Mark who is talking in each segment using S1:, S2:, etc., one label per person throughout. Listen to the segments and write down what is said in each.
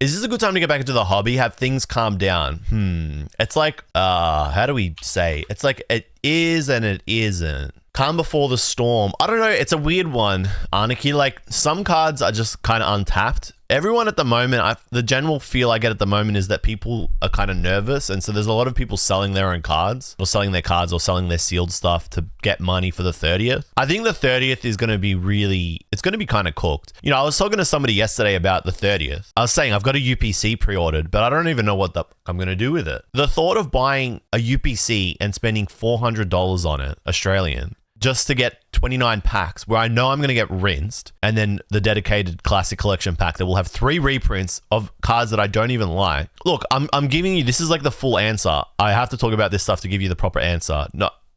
S1: Is this a good time to get back into the hobby? Have things calmed down? It's like, how do we say? It's like it is and it isn't. Calm before the storm. I don't know. It's a weird one, Anarchy. Like some cards are just kind of untapped. Everyone at the moment, the general feel I get at the moment is that people are kind of nervous. And so there's a lot of people selling their own cards or selling their cards or selling their sealed stuff to get money for the 30th. I think the 30th is going to be it's going to be kind of cooked. You know, I was talking to somebody yesterday about the 30th. I was saying I've got a UPC pre-ordered, but I don't even know what I'm going to do with it. The thought of buying a UPC and spending $400 on it, Australian, just to get 29 packs where I know I'm going to get rinsed, and then the dedicated classic collection pack that will have 3 reprints of cards that I don't even like. Look, I'm giving you, this is like the full answer. I have to talk about this stuff to give you the proper answer.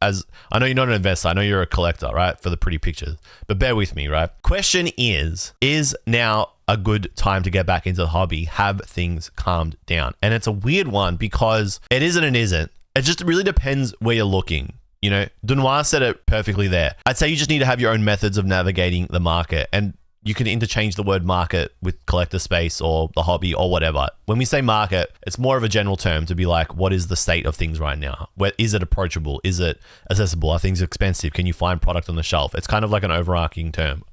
S1: As I know you're not an investor, I know you're a collector, right? For the pretty pictures, but bear with me, right? Question is now a good time to get back into the hobby? Have things calmed down? And it's a weird one because it isn't and isn't. It just really depends where you're looking. You know, Dunois said it perfectly there. I'd say you just need to have your own methods of navigating the market, and you can interchange the word market with collector space or the hobby or whatever. When we say market, it's more of a general term to be like, what is the state of things right now? Where is it approachable? Is it accessible? Are things expensive? Can you find product on the shelf? It's kind of like an overarching term.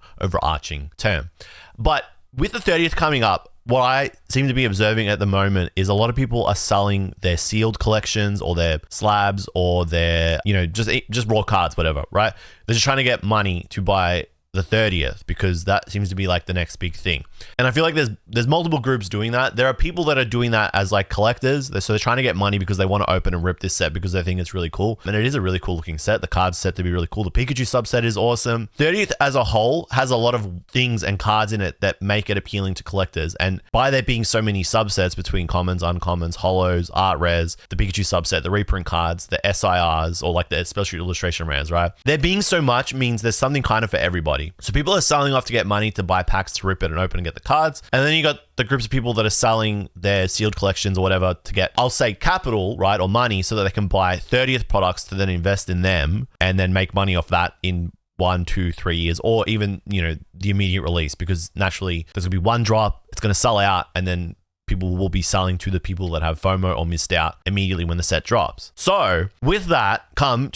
S1: But with the 30th coming up, what I seem to be observing at the moment is a lot of people are selling their sealed collections or their slabs or their, you know, just raw cards, whatever, right? They're just trying to get money to buy the 30th because that seems to be like the next big thing. And I feel like there's multiple groups doing that. There are people that are doing that as like collectors. So they're trying to get money because they want to open and rip this set because they think it's really cool. And it is a really cool looking set. The card's set to be really cool. The Pikachu subset is awesome. 30th as a whole has a lot of things and cards in it that make it appealing to collectors. And by there being so many subsets between commons, uncommons, holos, art rares, the Pikachu subset, the reprint cards, the SIRs, or like the special illustration rares, right? There being so much means there's something kind of for everybody. So people are selling off to get money to buy packs to rip it and open and get the cards. And then you got the groups of people that are selling their sealed collections or whatever to get, I'll say capital, right? Or money so that they can buy 30th products to then invest in them and then make money off that in 1, 2, 3 years, or even, you know, the immediate release, because naturally there's gonna be one drop, it's gonna sell out, and then people will be selling to the people that have FOMO or missed out immediately when the set drops. So with that come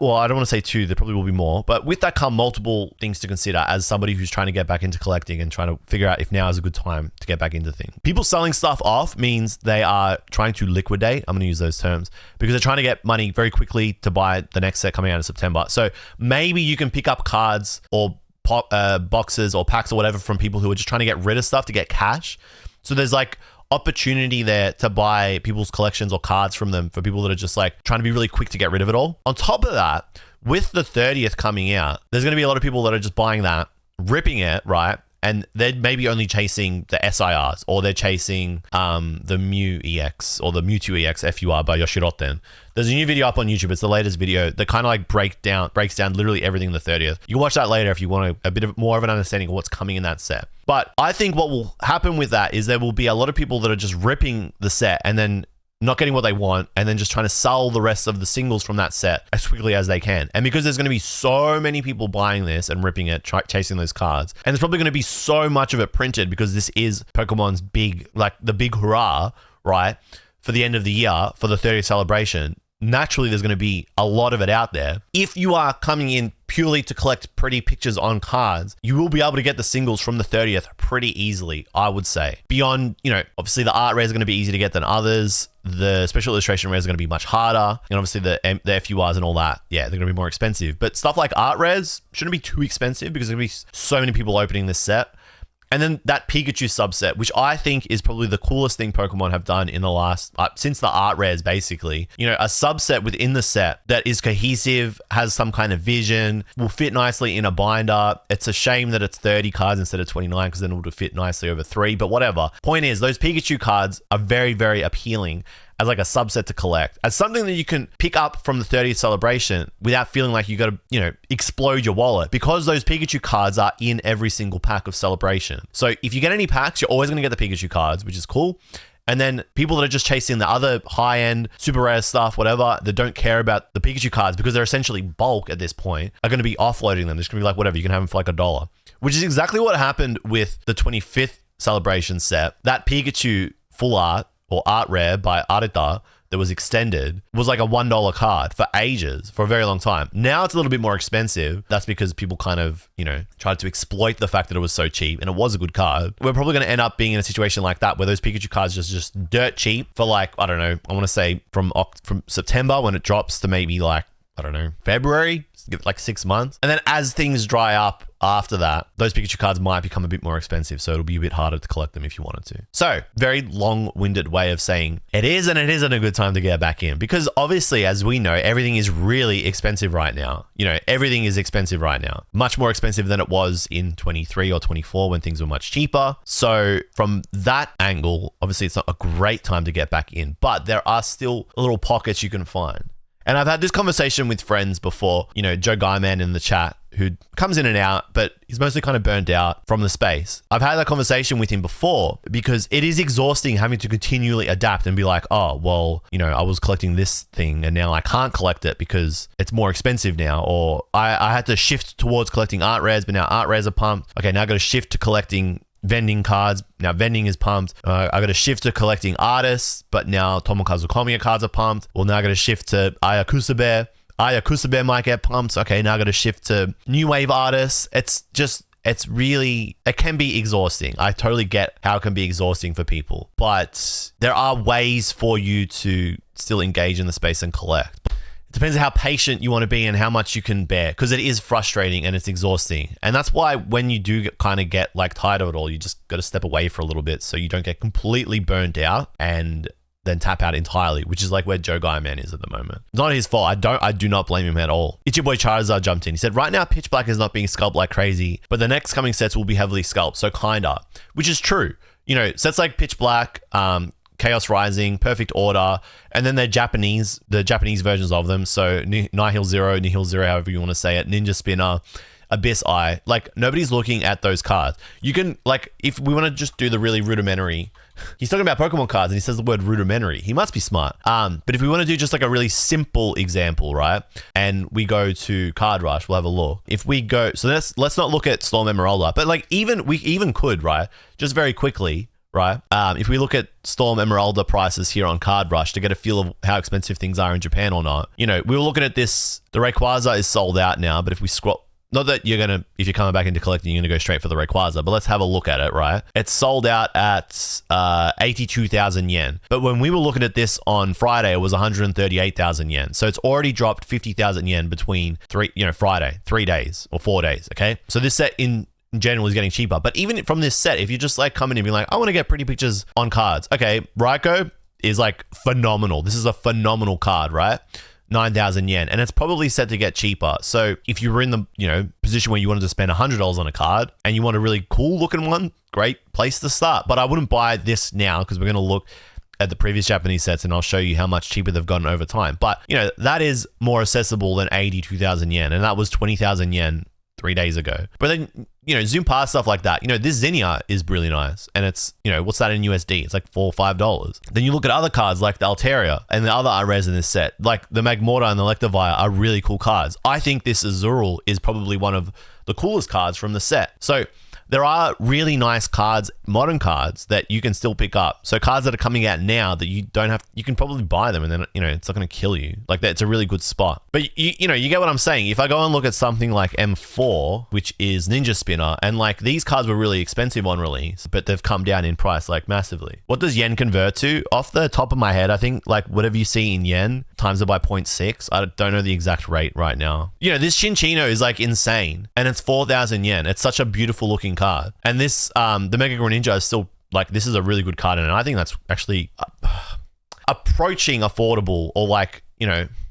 S1: well, I don't want to say 2, there probably will be more, but with that come multiple things to consider as somebody who's trying to get back into collecting and trying to figure out if now is a good time to get back into things. People selling stuff off means they are trying to liquidate. I'm going to use those terms because they're trying to get money very quickly to buy the next set coming out in September. So maybe you can pick up cards or boxes or packs or whatever from people who are just trying to get rid of stuff to get cash. So there's like opportunity there to buy people's collections or cards from them for people that are just like trying to be really quick to get rid of it all. On top of that, with the 30th coming out, there's going to be a lot of people that are just buying that, ripping it, right? And they're maybe only chasing the SIRs, or they're chasing the Mew EX or the Mewtwo EX FUR by Yoshiroten. There's a new video up on YouTube. It's the latest video that kind of like breaks down literally everything in the 30th. You can watch that later if you want a bit of more of an understanding of what's coming in that set. But I think what will happen with that is there will be a lot of people that are just ripping the set and then not getting what they want, and then just trying to sell the rest of the singles from that set as quickly as they can. And because there's going to be so many people buying this and ripping it, chasing those cards, and there's probably going to be so much of it printed because this is Pokemon's big, like the big hurrah, right? For the end of the year, for the 30th celebration, naturally there's going to be a lot of it out there. If you are coming in purely to collect pretty pictures on cards, you will be able to get the singles from the 30th pretty easily, I would say. Beyond, you know, obviously the art rares are going to be easier to get than others. The special illustration rares are going to be much harder. And obviously the FURs and all that, yeah, they're going to be more expensive. But stuff like art rares shouldn't be too expensive because there's going to be so many people opening this set. And then that Pikachu subset, which I think is probably the coolest thing Pokemon have done in the last, since the art rares, basically. You know, a subset within the set that is cohesive, has some kind of vision, will fit nicely in a binder. It's a shame that it's 30 cards instead of 29 because then it would fit nicely over 3, but whatever. Point is, those Pikachu cards are very, very appealing as like a subset to collect, as something that you can pick up from the 30th celebration without feeling like you got to, you know, explode your wallet, because those Pikachu cards are in every single pack of celebration. So if you get any packs, you're always going to get the Pikachu cards, which is cool. And then people that are just chasing the other high-end, super rare stuff, whatever, that don't care about the Pikachu cards because they're essentially bulk at this point, are going to be offloading them. They're just going to be like, whatever, you can have them for like $1, which is exactly what happened with the 25th celebration set, that Pikachu full art or art rare by Arita that was extended was like a $1 card for ages, for a very long time. Now it's a little bit more expensive. That's because people kind of, tried to exploit the fact that it was so cheap, and it was a good card. We're probably going to end up being in a situation like that where those Pikachu cards just dirt cheap for like, I don't know, I want to say from September when it drops to maybe like, I don't know, February, like 6 months. And then as things dry up after that, those Pikachu cards might become a bit more expensive. So it'll be a bit harder to collect them if you wanted to. So very long-winded way of saying it is and it isn't a good time to get back in, because obviously, as we know, everything is really expensive right now. Everything is expensive right now. Much more expensive than it was in 23 or 24 when things were much cheaper. So from that angle, obviously it's not a great time to get back in, but there are still little pockets you can find. And I've had this conversation with friends before, Joe Guyman in the chat, who comes in and out, but he's mostly kind of burnt out from the space. I've had that conversation with him before because it is exhausting having to continually adapt and be like, oh, well, I was collecting this thing and now I can't collect it because it's more expensive now. Or I had to shift towards collecting art rares, but now art rares are pumped. Okay, now I got to shift to collecting vending cards. Now vending is pumped. I got to shift to collecting artists, but now Tomokazu Komiya cards are pumped. Well, now I got to shift to Ayakusa Bear might get pumped. Okay, now I got to shift to new wave artists. It can be exhausting. I totally get how it can be exhausting for people, but there are ways for you to still engage in the space and collect. It depends on how patient you want to be and how much you can bear, because it is frustrating and it's exhausting. And that's why when you do get like tired of it all, you just got to step away for a little bit so you don't get completely burnt out and then tap out entirely, which is like where Joe Guyman is at the moment. It's not his fault. I do not blame him at all. It's your boy Charizard jumped in. He said, right now Pitch Black is not being sculpted like crazy, but the next coming sets will be heavily sculpted. So kinda, which is true. Sets like Pitch Black, Chaos Rising, Perfect Order, and then the Japanese versions of them. So Nihil Zero, however you want to say it, Ninja Spinner, Abyss Eye. Like, nobody's looking at those cards. You can, like, if we want to just do the really rudimentary, he's talking about Pokemon cards and he says the word rudimentary. He must be smart. But if we want to do just like a really simple example, right? And we go to Card Rush, we'll have a look. If we go, so let's not look at Storm Emeralda, but like we even could, right? Just very quickly, right? If we look at Storm Emeralda prices here on Card Rush to get a feel of how expensive things are in Japan or not, we were looking at this. The Rayquaza is sold out now, but if we scroll, not that if you're coming back into collecting, you're going to go straight for the Rayquaza, but let's have a look at it, right? It's sold out at 82,000 yen. But when we were looking at this on Friday, it was 138,000 yen. So it's already dropped 50,000 yen between Friday, 3 days or 4 days, okay? So this set in general is getting cheaper. But even from this set, if you just like come in and be like, I want to get pretty pictures on cards. Okay, Raikou is like phenomenal. This is a phenomenal card, right? 9,000 yen, and it's probably set to get cheaper. So if you were in the position where you wanted to spend $100 on a card and you want a really cool looking one, great place to start. But I wouldn't buy this now because we're going to look at the previous Japanese sets and I'll show you how much cheaper they've gotten over time. But that is more accessible than 82,000 yen, and that was 20,000 yen 3 days ago. But then zoom past stuff like that. This Zinnia is really nice, and it's what's that in USD? It's like $4 or $5. Then you look at other cards like the Altaria and the other rares in this set, like the Magmortar and the Electivire are really cool cards. I think this Azurill is probably one of the coolest cards from the set. So there are really nice cards, modern cards, that you can still pick up. So cards that are coming out now that you don't have, you can probably buy them and then, it's not going to kill you. Like that, it's a really good spot. But you get what I'm saying. If I go and look at something like M4, which is Ninja Spinner, and like these cards were really expensive on release, but they've come down in price like massively. What does yen convert to? Off the top of my head, I think like whatever you see in yen times it by 0.6. I don't know the exact rate right now. This Chinchino is like insane, and it's 4,000 yen. It's such a beautiful looking card. And this, the Mega Greninja is still like, this is a really good card, and I think that's actually approaching affordable, or like,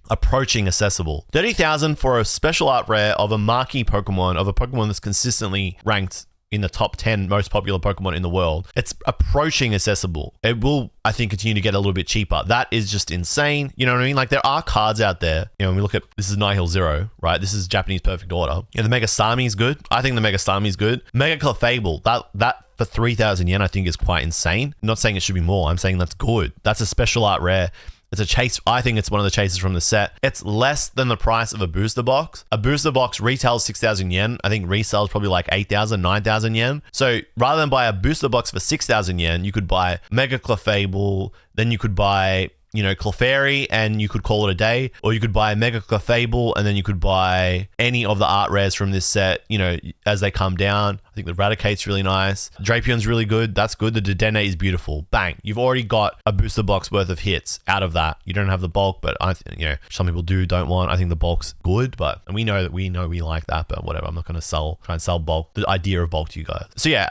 S1: approaching accessible. 30,000 for a special art rare of a marquee Pokemon, of a Pokemon that's consistently ranked in the top 10 most popular Pokemon in the world. It's approaching accessible. It will, I think, continue to get a little bit cheaper. That is just insane. You know what I mean? Like, there are cards out there. When we look at, this is Nihil Zero, right? This is Japanese Perfect Order. The Mega Starmie is good. I think the Mega Starmie is good. Mega Clefable, that for 3,000 yen, I think is quite insane. I'm not saying it should be more. I'm saying that's good. That's a special art rare. It's a chase. I think it's one of the chases from the set. It's less than the price of a booster box. A booster box retails 6,000 yen. I think resells probably like 8,000, 9,000 yen. So rather than buy a booster box for 6,000 yen, you could buy Mega Clefable, then you could buy, you know, Clefairy, and you could call it a day, or you could buy a Mega Clefable, and then you could buy any of the art rares from this set, you know, as they come down. I think the Raticate's really nice. Drapion's really good. That's good. The Dedenne is beautiful. Bang. You've already got a booster box worth of hits out of that. You don't have the bulk, but I think, you know, some people don't want. I think the bulk's good, but and we know we like that, but whatever. I'm not going to try and sell bulk, the idea of bulk to you guys. So yeah,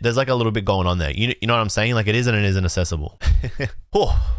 S1: there's like a little bit going on there. You know what I'm saying? Like it is and it isn't accessible. Oh.